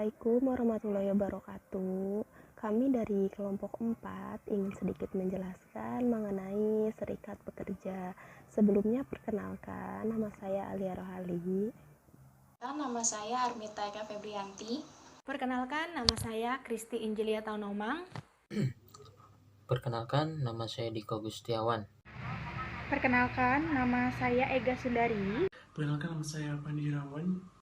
Assalamualaikum warahmatullahi wabarakatuh. Kami dari kelompok 4 ingin sedikit menjelaskan mengenai serikat pekerja. Sebelumnya perkenalkan, nama saya Alia Rohali. Nama saya Armita Eka Febrianti. Perkenalkan, nama saya Kristi Injilia Taunomang. Perkenalkan, nama saya Diko Gustiawan. Perkenalkan, nama saya Ega Sundari. Perkenalkan, nama saya Pandi Irawan.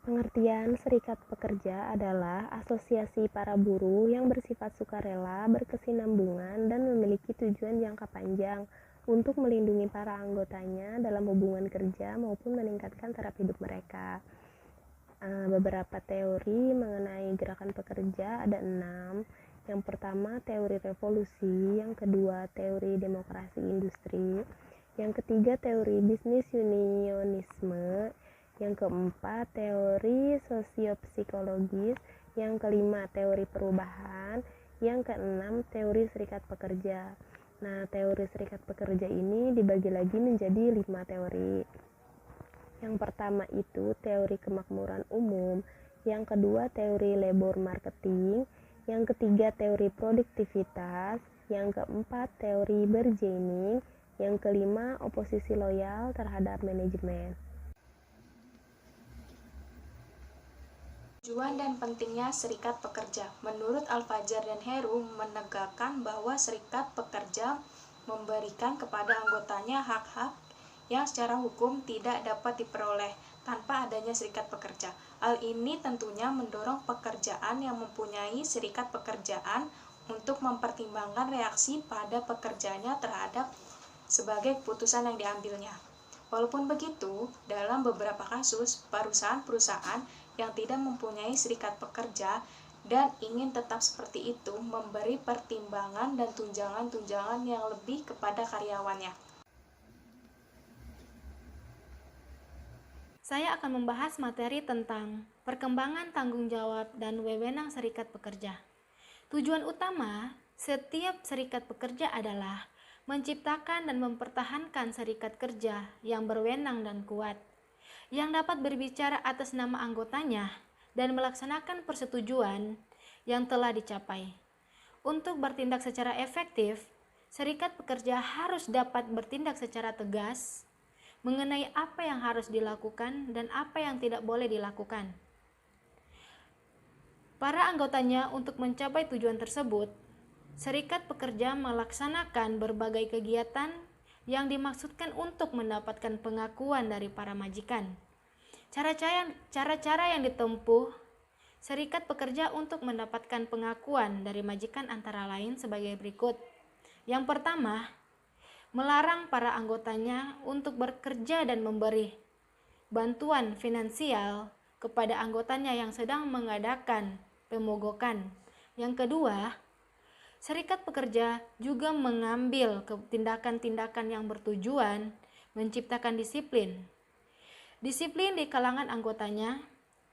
Pengertian serikat pekerja adalah asosiasi para buruh yang bersifat sukarela, berkesinambungan, dan memiliki tujuan jangka panjang untuk melindungi para anggotanya dalam hubungan kerja maupun meningkatkan taraf hidup mereka. Beberapa teori mengenai gerakan pekerja ada 6. Yang pertama, teori revolusi. Yang kedua, teori demokrasi industri. Yang ketiga, teori bisnis unionisme. Yang keempat, teori sosiopsikologis. Yang kelima, teori perubahan. Yang keenam, teori serikat pekerja. Nah, teori serikat pekerja ini dibagi lagi menjadi 5 teori. Yang pertama itu teori kemakmuran umum, yang kedua teori labor marketing, yang ketiga teori produktivitas, yang keempat teori bargaining, yang kelima oposisi loyal terhadap manajemen. Tujuan dan pentingnya serikat pekerja. Menurut Al-Fajar dan Heru menegakkan bahwa serikat pekerja memberikan kepada anggotanya hak-hak yang secara hukum tidak dapat diperoleh tanpa adanya serikat pekerja. Hal ini tentunya mendorong pekerjaan yang mempunyai serikat pekerjaan untuk mempertimbangkan reaksi pada pekerjaannya terhadap sebagai keputusan yang diambilnya. Walaupun begitu, dalam beberapa kasus, perusahaan-perusahaan yang tidak mempunyai serikat pekerja dan ingin tetap seperti itu memberi pertimbangan dan tunjangan-tunjangan yang lebih kepada karyawannya. Saya akan membahas materi tentang perkembangan tanggung jawab dan wewenang serikat pekerja. Tujuan utama setiap serikat pekerja adalah menciptakan dan mempertahankan serikat kerja yang berwenang dan kuat, yang dapat berbicara atas nama anggotanya dan melaksanakan persetujuan yang telah dicapai. Untuk bertindak secara efektif, serikat pekerja harus dapat bertindak secara tegas mengenai apa yang harus dilakukan dan apa yang tidak boleh dilakukan. Para anggotanya untuk mencapai tujuan tersebut, serikat pekerja melaksanakan berbagai kegiatan yang dimaksudkan untuk mendapatkan pengakuan dari para majikan. Cara-cara yang ditempuh serikat pekerja untuk mendapatkan pengakuan dari majikan antara lain sebagai berikut. Yang pertama, melarang para anggotanya untuk bekerja dan memberi bantuan finansial kepada anggotanya yang sedang mengadakan pemogokan. Yang kedua, serikat pekerja juga mengambil tindakan-tindakan yang bertujuan menciptakan disiplin. Disiplin di kalangan anggotanya,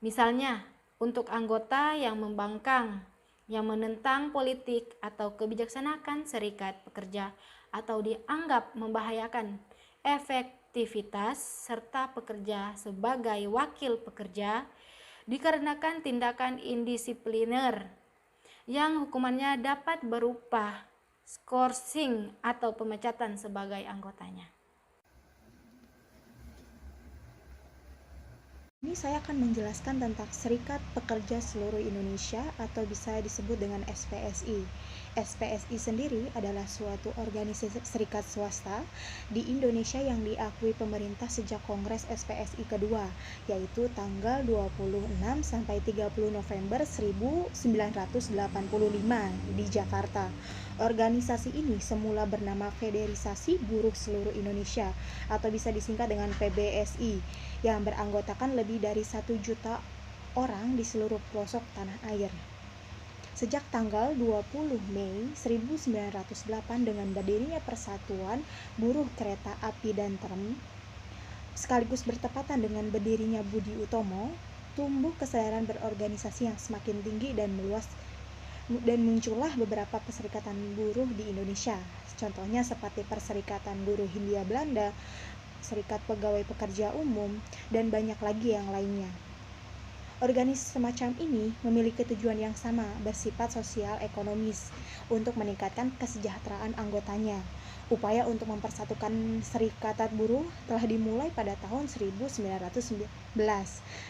misalnya untuk anggota yang membangkang, yang menentang politik atau kebijaksanaan serikat pekerja, atau dianggap membahayakan efektivitas serta pekerja sebagai wakil pekerja dikarenakan tindakan indisipliner yang hukumannya dapat berupa skorsing atau pemecatan sebagai anggotanya. Ini saya akan menjelaskan tentang Serikat Pekerja Seluruh Indonesia atau bisa disebut dengan SPSI. SPSI sendiri adalah suatu organisasi serikat swasta di Indonesia yang diakui pemerintah sejak Kongres SPSI kedua, yaitu tanggal 26 sampai 30 November 1985 di Jakarta. Organisasi ini semula bernama Federasi Buruh Seluruh Indonesia atau bisa disingkat dengan PBSI yang beranggotakan lebih dari 1 juta orang di seluruh pelosok tanah air. Sejak tanggal 20 Mei 1908 dengan berdirinya Persatuan Buruh Kereta Api dan Tram, sekaligus bertepatan dengan berdirinya Budi Utomo, tumbuh kesadaran berorganisasi yang semakin tinggi dan meluas dan muncullah beberapa perserikatan buruh di Indonesia. Contohnya seperti Perserikatan Buruh Hindia Belanda, Serikat Pegawai Pekerja Umum, dan banyak lagi yang lainnya. Organisasi semacam ini memiliki tujuan yang sama, bersifat sosial ekonomis, untuk meningkatkan kesejahteraan anggotanya. Upaya untuk mempersatukan serikat buruh telah dimulai pada tahun 1919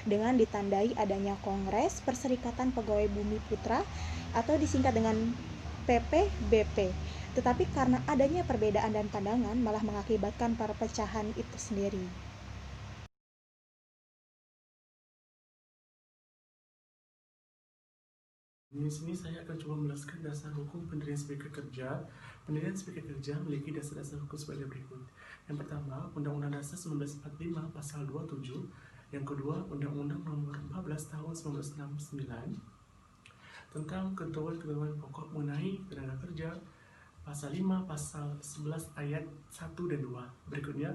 dengan ditandai adanya Kongres Perserikatan Pegawai Bumi Putra atau disingkat dengan PPBP. Tetapi karena adanya perbedaan dan pandangan malah mengakibatkan perpecahan itu sendiri. Di sini saya akan coba menjelaskan dasar hukum pendirian serikat kerja. Pendirian serikat kerja memiliki dasar-dasar hukum sebagai berikut. Yang pertama, Undang-Undang Dasar 1945 Pasal 27. Yang kedua, Undang-Undang Nomor 14 Tahun 1969 tentang ketentuan pokok mengenai tenaga kerja. Pasal 5, Pasal 11 ayat 1 dan 2. Berikutnya,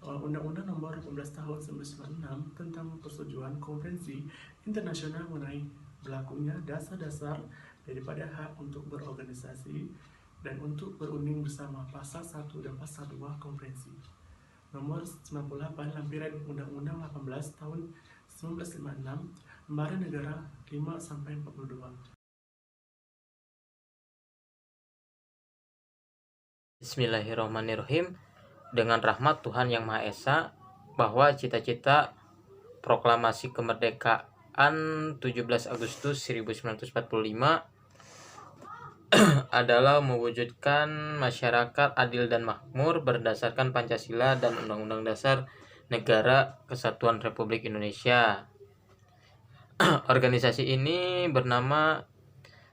Undang-Undang Nomor 18 Tahun 1996 tentang persetujuan Konvensi Internasional mengenai berlakunya dasar-dasar daripada hak untuk berorganisasi dan untuk berunding bersama, Pasal 1 dan Pasal 2 Konvensi Nomor 98 Lampiran Undang-Undang 18 Tahun 1956 Lembaran Negara 5-42. Bismillahirrahmanirrahim. Dengan rahmat Tuhan Yang Maha Esa, bahwa cita-cita proklamasi kemerdekaan 17 Agustus 1945 adalah mewujudkan masyarakat adil dan makmur berdasarkan Pancasila dan Undang-Undang Dasar Negara Kesatuan Republik Indonesia. Organisasi ini bernama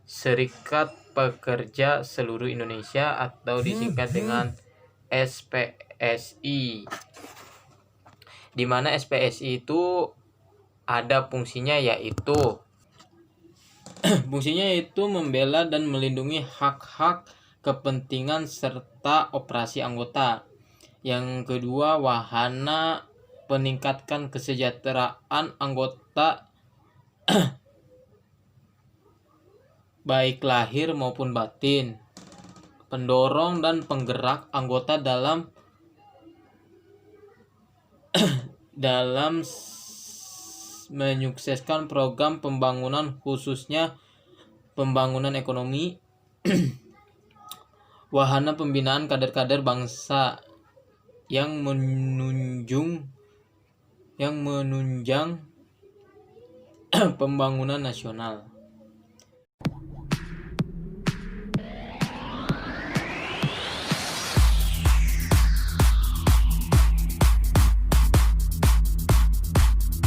Serikat Pekerja Seluruh Indonesia atau disingkat dengan SPSI. Di mana SPSI itu ada fungsinya yaitu membela dan melindungi hak-hak, kepentingan serta operasi anggota. Yang kedua, wahana peningkatkan kesejahteraan anggota baik lahir maupun batin, pendorong dan penggerak anggota dalam menyukseskan program pembangunan, khususnya pembangunan ekonomi, wahana pembinaan kader-kader bangsa yang menunjang pembangunan nasional.